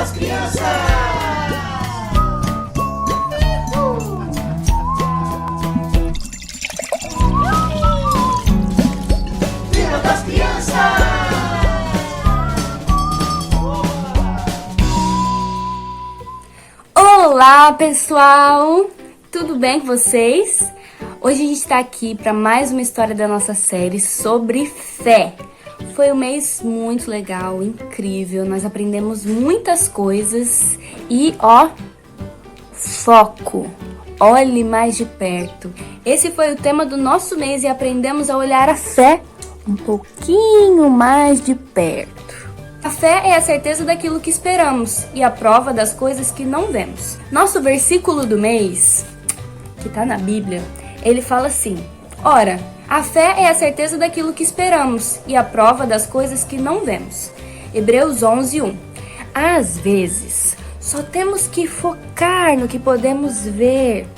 das Crianças! Dia das Crianças! Olá, pessoal! Tudo bem com vocês? Hoje a gente está aqui para mais uma história da nossa série sobre fé. Foi um mês muito legal, incrível, nós aprendemos muitas coisas e, foco! Olhe mais de perto. Esse foi o tema do nosso mês e aprendemos a olhar a fé um pouquinho mais de perto. A fé é a certeza daquilo que esperamos e a prova das coisas que não vemos. Nosso versículo do mês, que está na Bíblia, ele fala assim: ora, a fé é a certeza daquilo que esperamos e a prova das coisas que não vemos. Hebreus 11:1. Às vezes, só temos que focar no que podemos ver,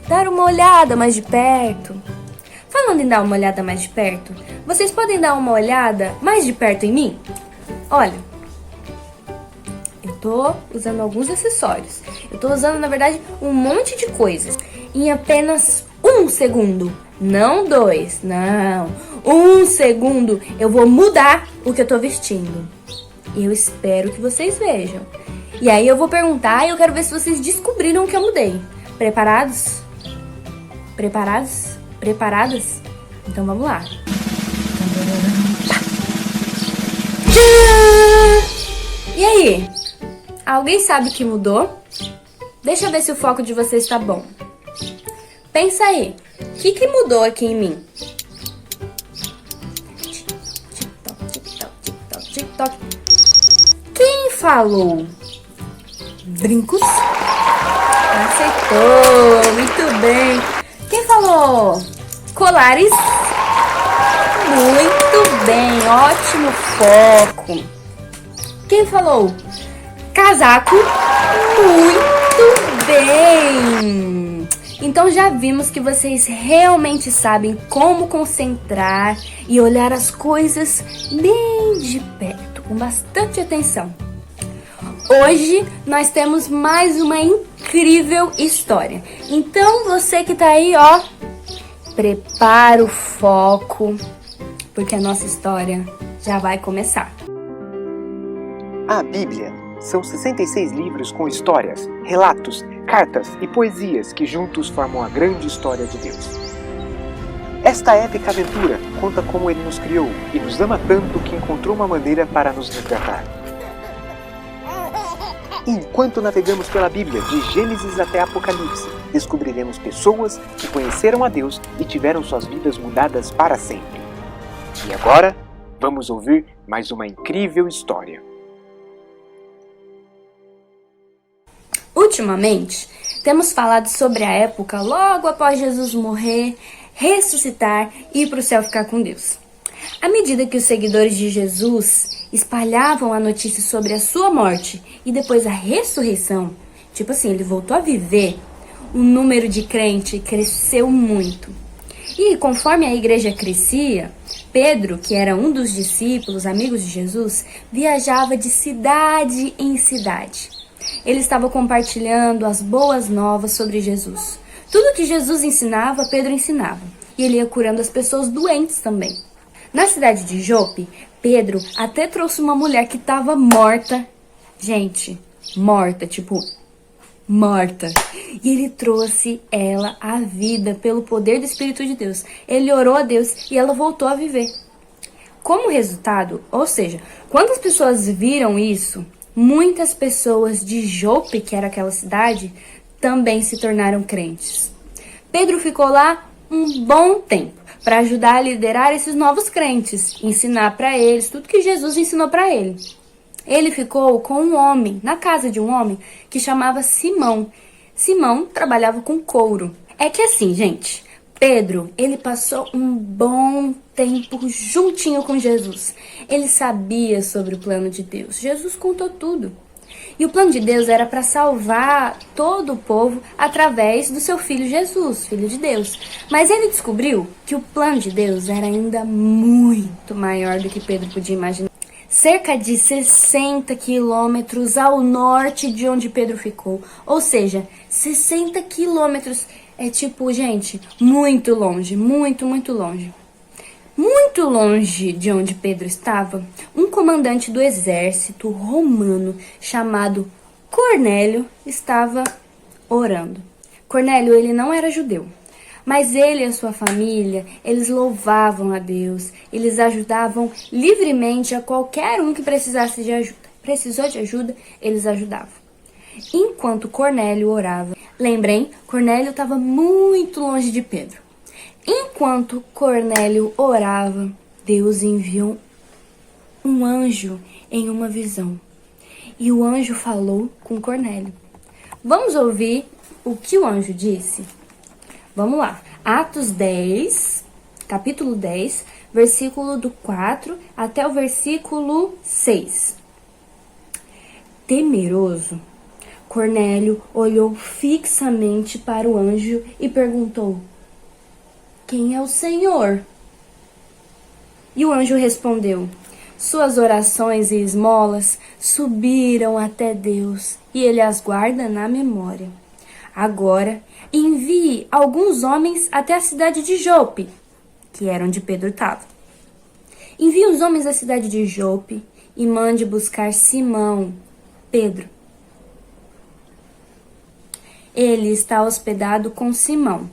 dar uma olhada mais de perto. Falando em dar uma olhada mais de perto, vocês podem dar uma olhada mais de perto em mim? Olha, eu tô usando alguns acessórios. Eu tô usando, na verdade, um monte de coisas. Em apenas 1 segundo. Não 2, não. 1 segundo eu vou mudar o que eu tô vestindo. E eu espero que vocês vejam. E aí eu vou perguntar e eu quero ver se vocês descobriram o que eu mudei. Preparados? Preparados? Preparadas? Então vamos lá. E aí? Alguém sabe o que mudou? Deixa eu ver se o foco de vocês está bom. Pensa aí, o que mudou aqui em mim? TikTok. Quem falou brincos? Acertou, muito bem. Quem falou colares? Muito bem, ótimo foco. Quem falou casaco? Muito bem. Então já vimos que vocês realmente sabem como concentrar e olhar as coisas bem de perto, com bastante atenção. Hoje nós temos mais uma incrível história. Então você que tá aí, prepara o foco, porque a nossa história já vai começar. A Bíblia são 66 livros com histórias, relatos, cartas e poesias que juntos formam a grande história de Deus. Esta épica aventura conta como Ele nos criou e nos ama tanto que encontrou uma maneira para nos resgatar. Enquanto navegamos pela Bíblia, de Gênesis até Apocalipse, descobriremos pessoas que conheceram a Deus e tiveram suas vidas mudadas para sempre. E agora, vamos ouvir mais uma incrível história. Ultimamente, temos falado sobre a época logo após Jesus morrer, ressuscitar e ir para o céu ficar com Deus. À medida que os seguidores de Jesus espalhavam a notícia sobre a sua morte e depois a ressurreição, tipo assim, ele voltou a viver, o número de crentes cresceu muito. E conforme a igreja crescia, Pedro, que era um dos discípulos, amigos de Jesus, viajava de cidade em cidade. Ele estava compartilhando as boas novas sobre Jesus. Tudo que Jesus ensinava, Pedro ensinava. E ele ia curando as pessoas doentes também. Na cidade de Jope, Pedro até trouxe uma mulher que estava morta. Gente, morta. E ele trouxe ela à vida pelo poder do Espírito de Deus. Ele orou a Deus e ela voltou a viver. Como resultado, ou seja, quando as pessoas viram isso, muitas pessoas de Jope, que era aquela cidade, também se tornaram crentes. Pedro ficou lá um bom tempo para ajudar a liderar esses novos crentes, ensinar para eles tudo que Jesus ensinou para ele. Ele ficou com um homem, na casa de um homem, que chamava Simão. Simão trabalhava com couro. É que assim, gente, Pedro, ele passou um bom tempo juntinho com Jesus. Ele sabia sobre o plano de Deus. Jesus contou tudo. E o plano de Deus era para salvar todo o povo através do seu filho Jesus, filho de Deus. Mas ele descobriu que o plano de Deus era ainda muito maior do que Pedro podia imaginar. cerca de 60 quilômetros ao norte de onde Pedro ficou. Ou seja, 60 quilômetros é tipo, gente, muito longe, muito, muito longe. Muito longe de onde Pedro estava, um comandante do exército romano chamado Cornélio estava orando. Cornélio, ele não era judeu, mas ele e a sua família, eles louvavam a Deus, eles ajudavam livremente a qualquer um que precisasse de ajuda. Precisou de ajuda, eles ajudavam. Enquanto Cornélio orava, lembrem, Cornélio estava muito longe de Pedro. Enquanto Cornélio orava, Deus enviou um anjo em uma visão. E o anjo falou com Cornélio. Vamos ouvir o que o anjo disse? Vamos lá. Atos 10, capítulo 10, versículo do 4 até o versículo 6. Temeroso, Cornélio olhou fixamente para o anjo e perguntou: quem é o Senhor? E o anjo respondeu: suas orações e esmolas subiram até Deus e ele as guarda na memória. Agora, envie alguns homens até a cidade de Jope, que era onde Pedro estava. Envie os homens à cidade de Jope e mande buscar Simão, Pedro. Ele está hospedado com Simão,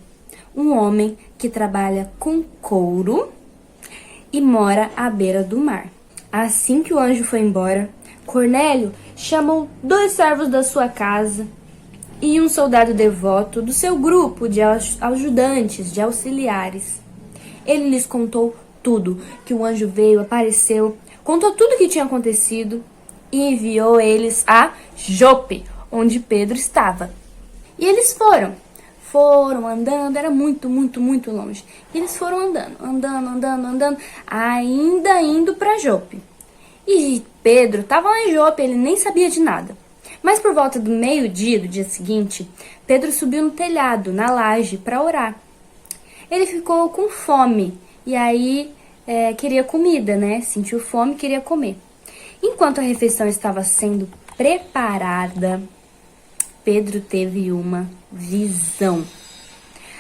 um homem que trabalha com couro e mora à beira do mar. Assim que o anjo foi embora, Cornélio chamou 2 servos da sua casa e um soldado devoto do seu grupo de ajudantes, de auxiliares. Ele lhes contou tudo, que o anjo veio, apareceu, contou tudo o que tinha acontecido e enviou eles a Jope, onde Pedro estava. E eles foram andando, era muito, muito, muito longe. E eles foram andando, ainda indo para Jope. E Pedro estava lá em Jope, ele nem sabia de nada. Mas por volta do meio-dia do dia seguinte, Pedro subiu no telhado, na laje, para orar. Ele ficou com fome e aí queria comida, né? Sentiu fome e queria comer. Enquanto a refeição estava sendo preparada, Pedro teve uma visão.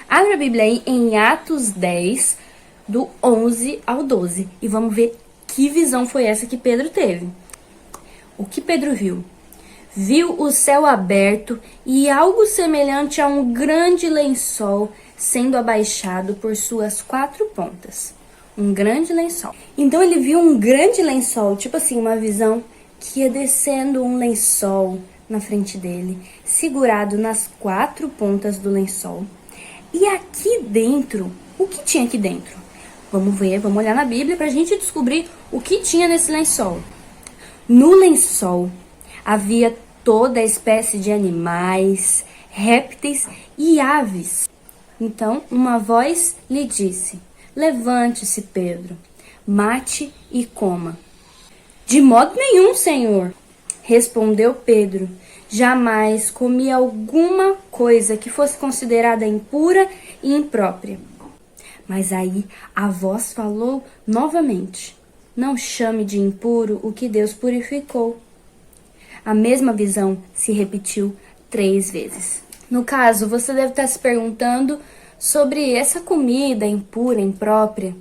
Abre a Bíblia aí em Atos 10, do 11 ao 12. E vamos ver que visão foi essa que Pedro teve. O que Pedro viu? Viu o céu aberto e algo semelhante a um grande lençol sendo abaixado por suas 4 pontas. Um grande lençol. Então ele viu um grande lençol, tipo assim, uma visão que ia descendo um lençol na frente dele, segurado nas 4 pontas do lençol. E aqui dentro, o que tinha aqui dentro? Vamos ver, vamos olhar na Bíblia pra gente descobrir o que tinha nesse lençol. No lençol havia toda espécie de animais, répteis e aves. Então, uma voz lhe disse: levante-se, Pedro, mate e coma. De modo nenhum, Senhor, respondeu Pedro. Jamais comi alguma coisa que fosse considerada impura e imprópria. Mas aí a voz falou novamente: não chame de impuro o que Deus purificou. A mesma visão se repetiu 3 vezes. No caso, você deve estar se perguntando sobre essa comida impura, imprópria.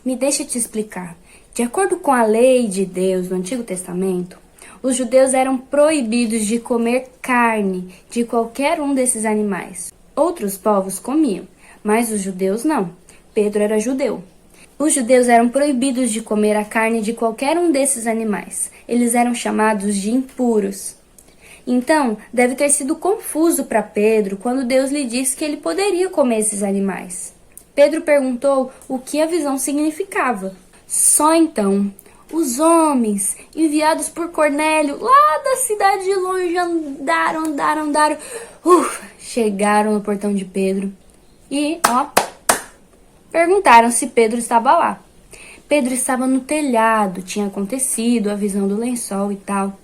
Me deixa te explicar. De acordo com a lei de Deus no Antigo Testamento, os judeus eram proibidos de comer carne de qualquer um desses animais. Outros povos comiam, mas os judeus não. Pedro era judeu. Os judeus eram proibidos de comer a carne de qualquer um desses animais. Eles eram chamados de impuros. Então, deve ter sido confuso para Pedro quando Deus lhe disse que ele poderia comer esses animais. Pedro perguntou o que a visão significava. Só então, os homens enviados por Cornélio, lá da cidade de longe, andaram. Chegaram no portão de Pedro e, perguntaram se Pedro estava lá. Pedro estava no telhado, tinha acontecido a visão do lençol e tal.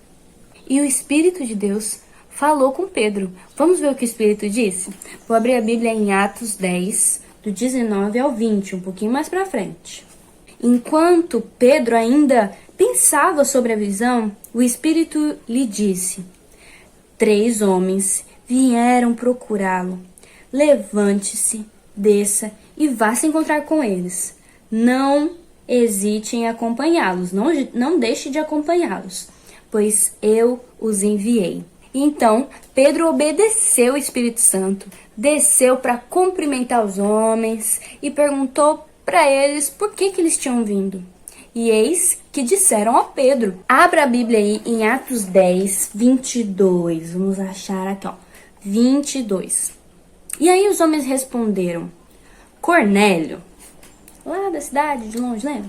E o Espírito de Deus falou com Pedro. Vamos ver o que o Espírito disse? Vou abrir a Bíblia em Atos 10, do 19 ao 20, um pouquinho mais pra frente. Enquanto Pedro ainda pensava sobre a visão, o Espírito lhe disse: 3 homens vieram procurá-lo. Levante-se, desça e vá se encontrar com eles. Não hesite em acompanhá-los, não deixe de acompanhá-los, pois eu os enviei. Então, Pedro obedeceu o Espírito Santo, desceu para cumprimentar os homens e perguntou para eles por que eles tinham vindo. E eis que disseram a Pedro. Abra a Bíblia aí em Atos 10, 22. Vamos achar aqui, 22. E aí os homens responderam: Cornélio, lá da cidade, de longe, lembra?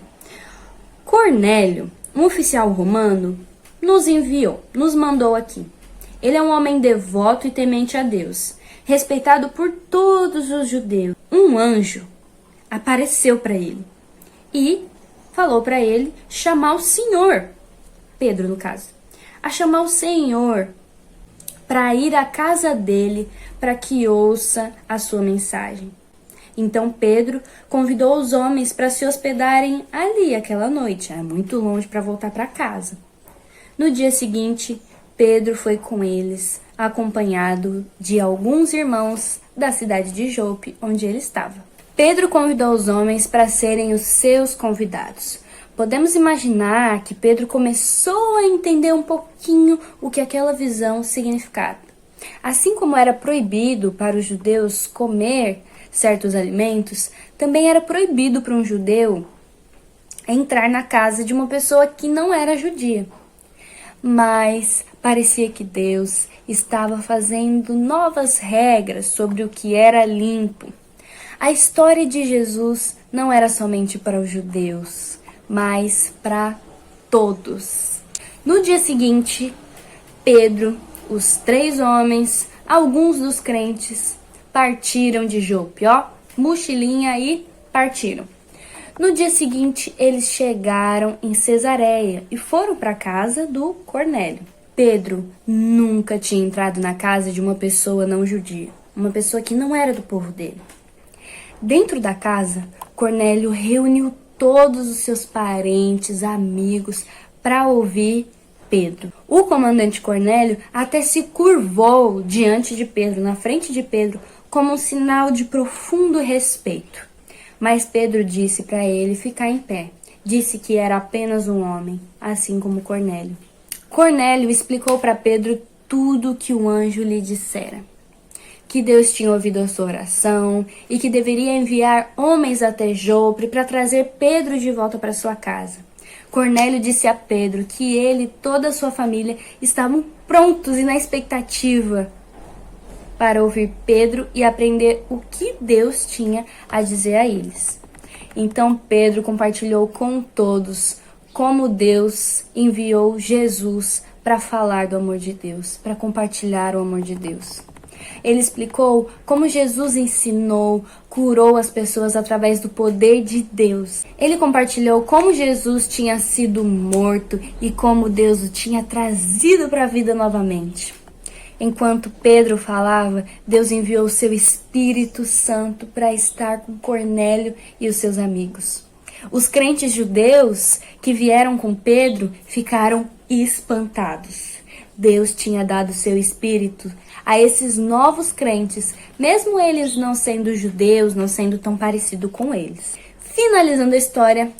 Cornélio, um oficial romano, nos enviou, nos mandou aqui. Ele é um homem devoto e temente a Deus, respeitado por todos os judeus. Um anjo apareceu para ele e falou para ele chamar o Senhor, Pedro no caso, a chamar o Senhor para ir à casa dele para que ouça a sua mensagem. Então Pedro convidou os homens para se hospedarem ali aquela noite. Era muito longe para voltar para casa. No dia seguinte, Pedro foi com eles, acompanhado de alguns irmãos da cidade de Jope, onde ele estava. Pedro convidou os homens para serem os seus convidados. Podemos imaginar que Pedro começou a entender um pouquinho o que aquela visão significava. Assim como era proibido para os judeus comer certos alimentos, também era proibido para um judeu entrar na casa de uma pessoa que não era judia. Mas parecia que Deus estava fazendo novas regras sobre o que era limpo. A história de Jesus não era somente para os judeus, mas para todos. No dia seguinte, Pedro, os 3 homens, alguns dos crentes, partiram de Jope, mochilinha e partiram. No dia seguinte, eles chegaram em Cesareia e foram para a casa do Cornélio. Pedro nunca tinha entrado na casa de uma pessoa não judia, uma pessoa que não era do povo dele. Dentro da casa, Cornélio reuniu todos os seus parentes, amigos, para ouvir Pedro. O comandante Cornélio até se curvou diante de Pedro, na frente de Pedro, como um sinal de profundo respeito. Mas Pedro disse para ele ficar em pé. Disse que era apenas um homem, assim como Cornélio. Cornélio explicou para Pedro tudo o que o anjo lhe dissera. Que Deus tinha ouvido a sua oração e que deveria enviar homens até Jope para trazer Pedro de volta para sua casa. Cornélio disse a Pedro que ele e toda a sua família estavam prontos e na expectativa para ouvir Pedro e aprender o que Deus tinha a dizer a eles. Então Pedro compartilhou com todos como Deus enviou Jesus para falar do amor de Deus, para compartilhar o amor de Deus. Ele explicou como Jesus ensinou, curou as pessoas através do poder de Deus. Ele compartilhou como Jesus tinha sido morto e como Deus o tinha trazido para a vida novamente. Enquanto Pedro falava, Deus enviou o seu Espírito Santo para estar com Cornélio e os seus amigos. Os crentes judeus que vieram com Pedro ficaram espantados. Deus tinha dado seu Espírito a esses novos crentes, mesmo eles não sendo judeus, não sendo tão parecido com eles. Finalizando a história,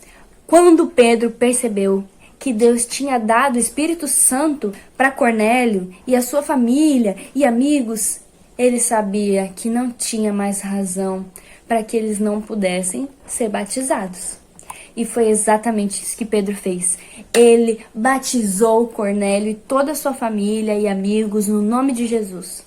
quando Pedro percebeu que Deus tinha dado o Espírito Santo para Cornélio e a sua família e amigos, ele sabia que não tinha mais razão para que eles não pudessem ser batizados. E foi exatamente isso que Pedro fez. Ele batizou Cornélio e toda a sua família e amigos no nome de Jesus.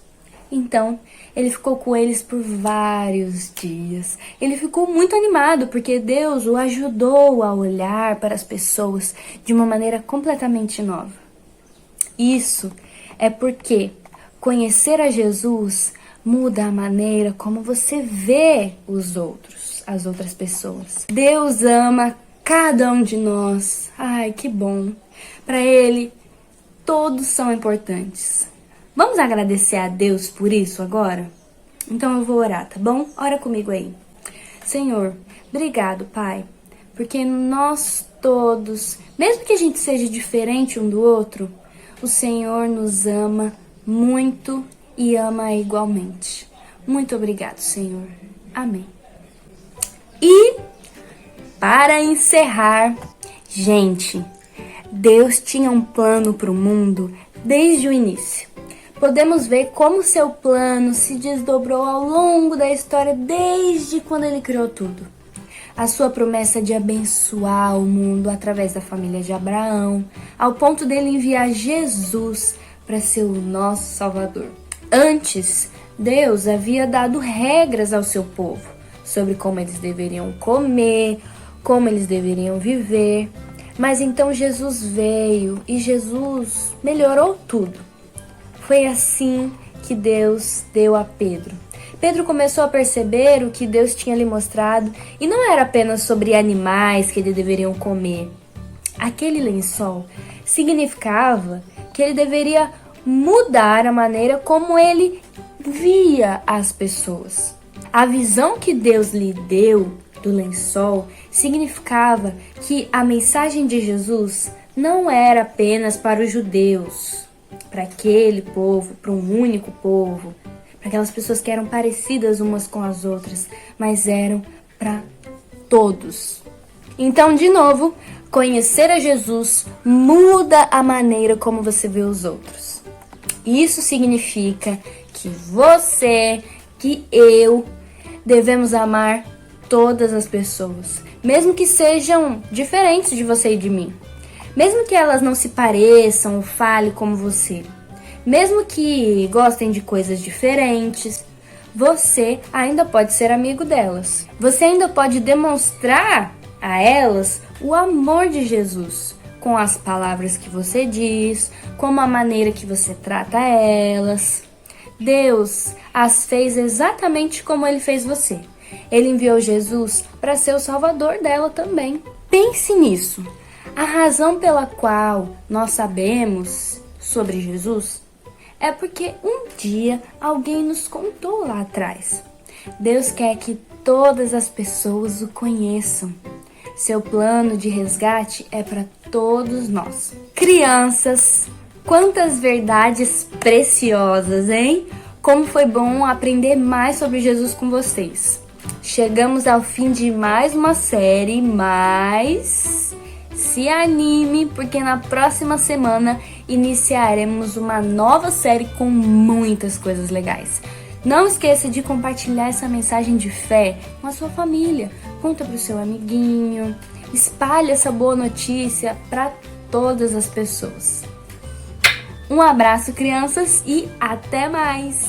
Então, ele ficou com eles por vários dias. Ele ficou muito animado porque Deus o ajudou a olhar para as pessoas de uma maneira completamente nova. Isso é porque conhecer a Jesus muda a maneira como você vê os outros, as outras pessoas. Deus ama cada um de nós. Ai, que bom. Para Ele, todos são importantes. Vamos agradecer a Deus por isso agora? Então eu vou orar, tá bom? Ora comigo aí. Senhor, obrigado, Pai, porque nós todos, mesmo que a gente seja diferente um do outro, o Senhor nos ama muito e ama igualmente. Muito obrigado, Senhor. Amém. E, para encerrar, gente, Deus tinha um plano para o mundo desde o início. Podemos ver como seu plano se desdobrou ao longo da história desde quando ele criou tudo. A sua promessa de abençoar o mundo através da família de Abraão, ao ponto dele enviar Jesus para ser o nosso Salvador. Antes, Deus havia dado regras ao seu povo sobre como eles deveriam comer, como eles deveriam viver. Mas então Jesus veio e Jesus melhorou tudo. Foi assim que Deus deu a Pedro. Pedro começou a perceber o que Deus tinha lhe mostrado e não era apenas sobre animais que eles deveriam comer. Aquele lençol significava que ele deveria mudar a maneira como ele via as pessoas. A visão que Deus lhe deu do lençol significava que a mensagem de Jesus não era apenas para os judeus, para aquele povo, para um único povo, para aquelas pessoas que eram parecidas umas com as outras, mas eram para todos. Então, de novo, conhecer a Jesus muda a maneira como você vê os outros. Isso significa que você, que eu, devemos amar todas as pessoas, mesmo que sejam diferentes de você e de mim. Mesmo que elas não se pareçam ou falem como você. Mesmo que gostem de coisas diferentes, você ainda pode ser amigo delas. Você ainda pode demonstrar a elas o amor de Jesus, com as palavras que você diz, com a maneira que você trata elas. Deus as fez exatamente como Ele fez você. Ele enviou Jesus para ser o Salvador dela também. Pense nisso. A razão pela qual nós sabemos sobre Jesus é porque um dia alguém nos contou lá atrás. Deus quer que todas as pessoas o conheçam. Seu plano de resgate é para todos nós. Crianças, quantas verdades preciosas, hein? Como foi bom aprender mais sobre Jesus com vocês. Chegamos ao fim de mais uma série, mas se anime, porque na próxima semana iniciaremos uma nova série com muitas coisas legais. Não esqueça de compartilhar essa mensagem de fé com a sua família. Conta para o seu amiguinho. Espalhe essa boa notícia para todas as pessoas. Um abraço, crianças, e até mais!